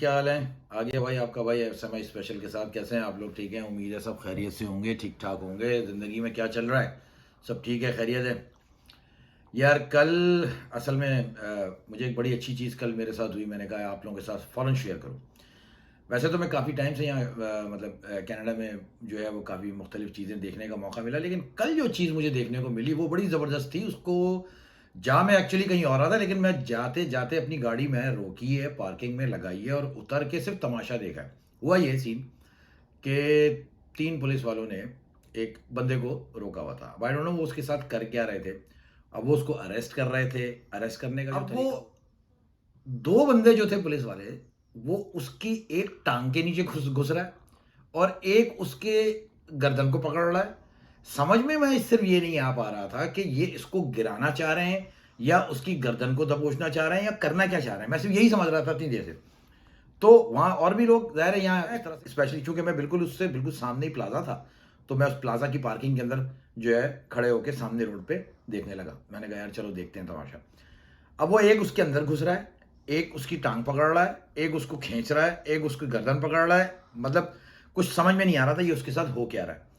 क्या हाल है? आ गया भाई आपका भाई समय स्पेशल के साथ। कैसे हैं आप लोग? ठीक हैं? उम्मीद है सब खैरियत से होंगे, ठीक ठाक होंगे। ज़िंदगी में क्या चल रहा है? सब ठीक है, खैरियत है? यार कल असल में मुझे एक बड़ी अच्छी चीज़ कल मेरे साथ हुई। मैंने कहा आप लोगों के साथ फ़ौरन शेयर करूं। वैसे तो मैं काफ़ी टाइम से यहाँ मतलब कनाडा में जो है वो काफ़ी मुख्तलिफ़ चीज़ें देखने का मौका मिला, लेकिन कल जो चीज़ मुझे देखने को मिली वो बड़ी ज़बरदस्त थी। उसको जा मैं एक्चुअली कहीं और रहा था, लेकिन मैं जाते जाते अपनी गाड़ी मैं रोकी है, पार्किंग में लगाई है और उतर के सिर्फ तमाशा देखा है। हुआ ये सीन कि तीन पुलिस वालों ने एक बंदे को रोका हुआ था। आई डोंट नो वो उसके साथ कर क्या रहे थे। अब वो उसको अरेस्ट कर रहे थे। अरेस्ट करने का जो अब वो दो बंदे जो थे पुलिस वाले, वो उसकी एक टांग के नीचे घुस घुस रहा है और एक उसके गर्दन को पकड़ रहा है। समझ में मैं सिर्फ ये नहीं आ पा रहा था कि ये इसको गिराना चाह रहे हैं या उसकी गर्दन को दबोचना चाह रहे हैं या करना क्या चाह रहे हैं। मैं सिर्फ यही समझ रहा था इतनी देर से। तो वहाँ और भी लोग ज़ाहिर है यहाँ इस तरह से, स्पेशली चूंकि मैं बिल्कुल उससे बिल्कुल सामने ही प्लाजा था, तो मैं उस प्लाजा की पार्किंग के अंदर जो है खड़े होकर सामने रोड पे देखने लगा। मैंने कहा यार चलो देखते हैं तमाशा। अब वो एक उसके अंदर घुस रहा है, एक उसकी टांग पकड़ रहा है, एक उसको खींच रहा है, एक उसकी गर्दन पकड़ रहा है। मतलब कुछ समझ में नहीं आ रहा था ये उसके साथ हो क्या रहा है।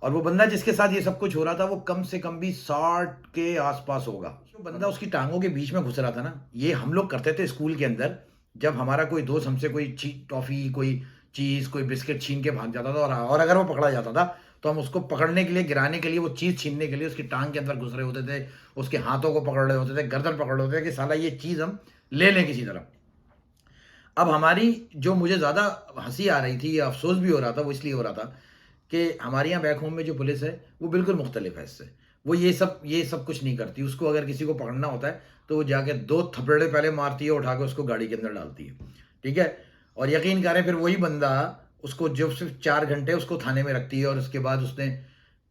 और वो बंदा जिसके साथ ये सब कुछ हो रहा था वो कम से कम भी 60 के आसपास होगा। जो बंदा उसकी टांगों के बीच में घुस रहा था ना, ये हम लोग करते थे स्कूल के अंदर। जब हमारा कोई दोस्त हमसे कोई टॉफी, कोई चीज, कोई बिस्किट छीन के भाग जाता था और अगर वो पकड़ा जाता था तो हम उसको पकड़ने के लिए, गिराने के लिए, वो चीज छीनने के लिए उसकी टांग के अंदर घुस रहे होते थे, उसके हाथों को पकड़ रहे होते थे, गर्दन पकड़ रहे होते थे कि साला ये चीज हम ले लें किसी तरह। अब हमारी जो मुझे ज्यादा हंसी आ रही थी या अफसोस भी हो रहा था, वो इसलिए हो रहा था कि हमारे यहाँ बैक होम में जो पुलिस है वो बिल्कुल मुख्तलिफ है इससे। वो ये सब कुछ नहीं करती। उसको अगर किसी को पकड़ना होता है तो वो जाके दो थपड़े पहले मारती है, उठा के उसको गाड़ी के अंदर डालती है। ठीक है? और यकीन करें फिर वही बंदा उसको जो सिर्फ 4 घंटे उसको थाने में रखती है और उसके बाद उसने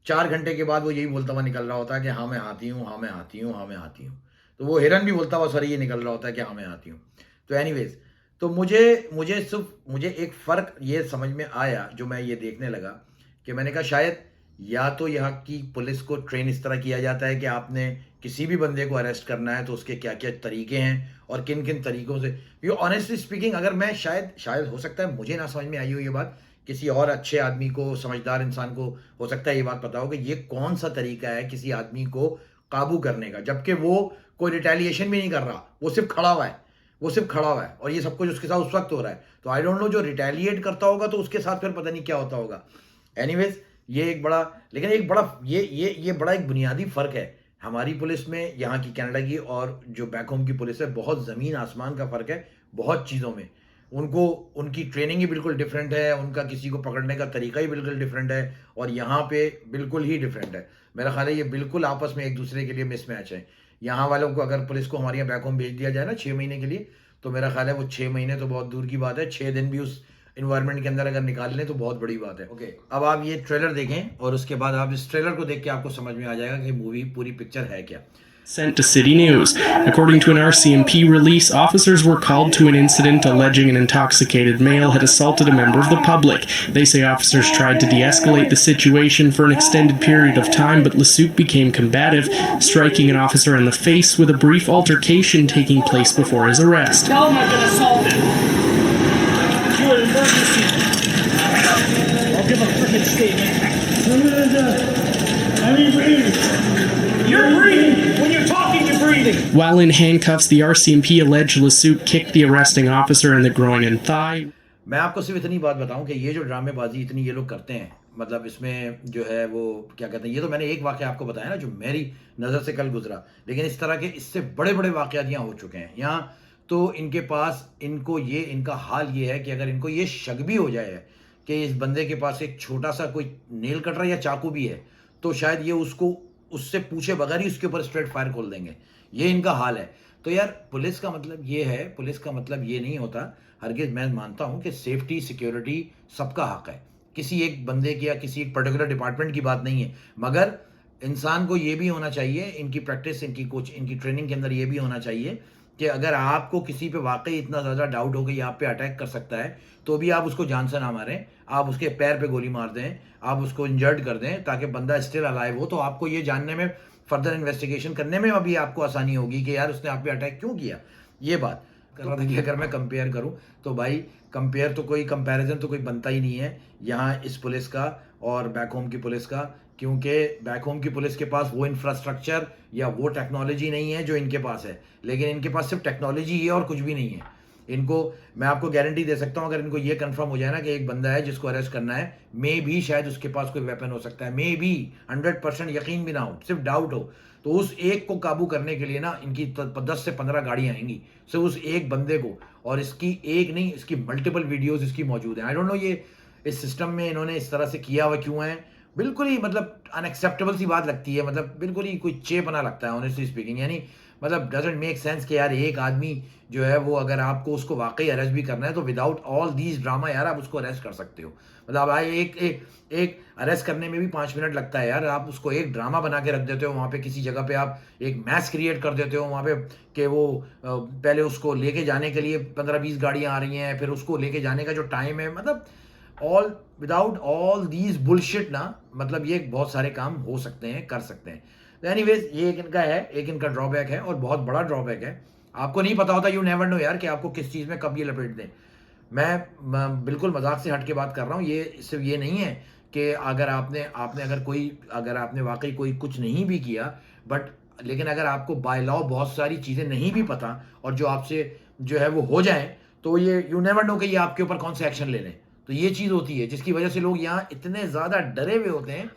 4 घंटे के बाद वो यही बोलता हुआ निकल रहा होता है कि हाँ मैं हाथी हूँ, हाँ मैं हाथी हूँ, हाँ मैं हाथी हूँ। तो वो हिरन भी बोलता हुआ सॉरी ये निकल रहा होता है कि हाँ मैं हाथी हूँ। तो एनीवेज, तो मुझे एक फ़र्क ये समझ में आया जो मैं ये देखने लगा कि मैंने कहा शायद या तो यहाँ की पुलिस को ट्रेन इस तरह किया जाता है कि आपने किसी भी बंदे को अरेस्ट करना है तो उसके क्या क्या तरीके हैं और किन किन तरीकों से। ये ऑनेस्टली स्पीकिंग, अगर मैं शायद हो सकता है मुझे ना समझ में आई हो ये बात, किसी और अच्छे आदमी को, समझदार इंसान को हो सकता है ये बात पता हो कि ये कौन सा तरीका है किसी आदमी को काबू करने का, जबकि वो कोई रिटेलिएशन भी नहीं कर रहा, वो सिर्फ खड़ा हुआ है। वो सिर्फ खड़ा हुआ है और ये सब कुछ उसके साथ उस वक्त हो रहा है। तो आई डोंट नो जो रिटेलिएट करता होगा तो उसके साथ फिर पता नहीं क्या होता होगा। एनीवेज, ये एक बड़ा, लेकिन एक बड़ा ये बड़ा एक बुनियादी फर्क है हमारी पुलिस में, यहाँ की कनाडा की और जो बैक होम की पुलिस है। बहुत ज़मीन आसमान का फ़र्क है बहुत चीज़ों में। उनको उनकी ट्रेनिंग ही बिल्कुल डिफरेंट है, उनका किसी को पकड़ने का तरीका ही बिल्कुल डिफरेंट है और यहाँ पे बिल्कुल ही डिफरेंट है। मेरा ख्याल है ये बिल्कुल आपस में एक दूसरे के लिए मिसमैच है। यहाँ वालों को अगर पुलिस को हमारे यहाँ बैक होम भेज दिया जाए ना 6 महीने के लिए, तो मेरा ख्याल है वो 6 महीने तो बहुत दूर की बात है, 6 दिन भी उस इन्वायरमेंट के अंदर अगर निकाल लें तो बहुत बड़ी बात है। ओके, अब आप ये ट्रेलर देखें और उसके बाद आप इस ट्रेलर को देख के आपको समझ में आ जाएगा कि मूवी पूरी पिक्चर है क्या। Sent to City News. According to an RCMP release, officers were called to an incident alleging an intoxicated male had assaulted a member of the public. They say officers tried to de-escalate the situation for an extended period of time, but Lasuk became combative, striking an officer in the face with a brief altercation taking place before his arrest. Tell him I've been assaulted. You're an emergency. I'll give a freaking statement. I mean, breathe. You're breathing. When you're talking, you're breathing. While in handcuffs, the RCMP alleged Lasuk kicked the arresting officer in the groin and thigh. मैं आपको सिर्फ इतनी बात बताऊं कि ये जो ड्रामेबाजी इतनी ये लोग करते हैं, मतलब इसमें जो है वो क्या कहते हैं, ये तो मैंने एक वाक़या आपको बताया ना जो मेरी नज़र से कल गुजरा, लेकिन इस तरह के इससे बड़े बड़े वाक़यात यहाँ हो चुके हैं। यहाँ तो इनके पास, इनको ये, इनका हाल ये है कि अगर इनको ये शक भी हो जाए कि इस बंदे के पास एक छोटा सा कोई नेल कटर या चाकू भी है, तो शायद ये उसको उससे पूछे बगैर ही उसके ऊपर स्ट्रेट फायर खोल देंगे। ये इनका हाल है। तो यार पुलिस का मतलब ये है, पुलिस का मतलब ये नहीं होता हरगिज़। मैं मानता हूं कि सेफ्टी, सिक्योरिटी सबका हक है, किसी एक बंदे की या किसी एक पर्टिकुलर डिपार्टमेंट की बात नहीं है। मगर इंसान को ये भी होना चाहिए, इनकी प्रैक्टिस, इनकी कोच, इनकी ट्रेनिंग के अंदर ये भी होना चाहिए कि अगर आपको किसी पे वाकई इतना ज़्यादा डाउट हो कि आप पे अटैक कर सकता है, तो भी आप उसको जान से ना मारें, आप उसके पैर पे गोली मार दें, आप उसको इंजर्ड कर दें ताकि बंदा स्टिल अलाइव हो। तो आपको ये जानने में, फर्दर इन्वेस्टिगेशन करने में अभी आपको आसानी होगी कि यार उसने आप पे अटैक क्यों किया। ये बात कर रहा था कि अगर मैं कंपेयर करूं तो भाई कंपेयर तो कोई कंपैरिजन तो कोई बनता ही नहीं है यहाँ इस पुलिस का और बैक होम की पुलिस का, क्योंकि बैक होम की पुलिस के पास वो इंफ्रास्ट्रक्चर या वो टेक्नोलॉजी नहीं है जो इनके पास है, लेकिन इनके पास सिर्फ टेक्नोलॉजी है और कुछ भी नहीं है। इनको मैं आपको गारंटी दे सकता हूँ, अगर इनको ये कंफर्म हो जाए ना कि एक बंदा है जिसको अरेस्ट करना है, मे भी शायद उसके पास कोई वेपन हो सकता है, मे भी 100% यकीन भी ना हो, सिर्फ डाउट हो, तो उस एक को काबू करने के लिए ना इनकी 10 से 15 गाड़ियां आएंगी सिर्फ उस एक बंदे को। और इसकी एक नहीं, इसकी मल्टीपल वीडियोस इसकी मौजूद हैं। आई डोंट नो ये इस सिस्टम में इन्होंने इस तरह से किया हुआ क्यों है, बिल्कुल ही मतलब अनएक्सेप्टेबल सी बात लगती है, मतलब बिल्कुल ही कोई चेपना लगता है ऑनेस्टली स्पीकिंग। यानी मतलब डजंट मेक सेंस कि यार एक आदमी जो है वो अगर आपको उसको वाकई अरेस्ट भी करना है तो विदाउट ऑल दीज ड्रामा यार आप उसको अरेस्ट कर सकते हो। मतलब भाई एक अरेस्ट करने में भी 5 मिनट लगता है यार, आप उसको एक ड्रामा बना के रख देते हो वहाँ पे, किसी जगह पे आप एक मैस क्रिएट कर देते हो वहाँ पे कि वो पहले उसको लेके जाने के लिए 15-20 गाड़ियाँ आ रही हैं, फिर उसको लेके जाने का जो टाइम है, मतलब all without all these bullshit ना, मतलब ये बहुत सारे काम हो सकते हैं, कर सकते हैं। एनीवेज ये एक इनका है, एक इनका ड्रॉबैक है और बहुत बड़ा ड्रॉबैक है। आपको नहीं पता होता, यू नेवर नो यार कि आपको किस चीज़ में कब ये लपेट दें। मैं बिल्कुल मजाक से हट के बात कर रहा हूँ, ये सिर्फ ये नहीं है कि अगर आपने अगर आपने वाकई कोई कुछ नहीं भी किया, बट लेकिन अगर आपको बाय लॉ बहुत सारी चीज़ें नहीं भी पता और जो आपसे जो है वो हो जाए, तो ये यू नेवर नो कि ये आपके ऊपर कौन सा एक्शन ले लें। तो ये चीज़ होती है जिसकी वजह से लोग यहाँ इतने ज़्यादा डरे हुए होते हैं,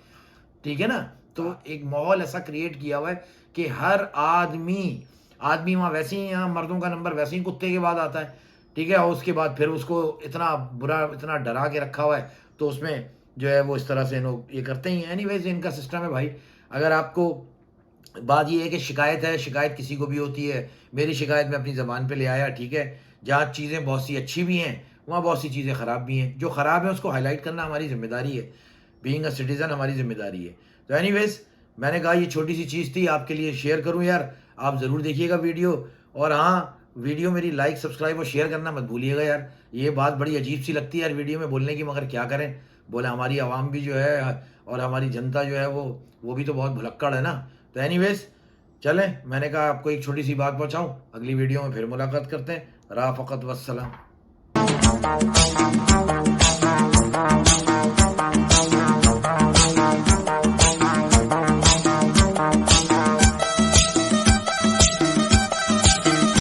ठीक है ना। तो एक माहौल ऐसा क्रिएट किया हुआ है कि हर आदमी वहाँ वैसे ही, यहाँ मर्दों का नंबर वैसे ही कुत्ते के बाद आता है, ठीक है। और उसके बाद फिर उसको इतना बुरा, इतना डरा के रखा हुआ है, तो उसमें जो है वो इस तरह से लोग ये करते ही हैं। एनीवेज इनका सिस्टम है भाई। अगर आपको बात ये है कि शिकायत है, शिकायत किसी को भी होती है, मेरी शिकायत मैं अपनी ज़बान पे ले आया, ठीक है। जहाँ चीज़ें बहुत सी अच्छी भी हैं वहाँ बहुत सी चीज़ें ख़राब भी हैं, जो ख़राब है उसको हाईलाइट करना हमारी जिम्मेदारी है, बीइंग अ सिटीज़न हमारी जिम्मेदारी है। तो एनीवेज मैंने कहा ये छोटी सी चीज़ थी आपके लिए शेयर करूँ यार, आप ज़रूर देखिएगा वीडियो। और हाँ, वीडियो मेरी लाइक सब्सक्राइब और शेयर करना मत भूलिएगा यार। ये बात बड़ी अजीब सी लगती है यार वीडियो में बोलने की, मगर क्या करें, बोले हमारी आवाम भी जो है और हमारी जनता जो है वो भी तो बहुत भुलक्कड़ है ना। तो एनीवेज चलें, मैंने कहा आपको एक छोटी सी बात पहुँचाऊँ, अगली वीडियो में फिर मुलाकात करते हैं। राफ़क़त वस्सलाम।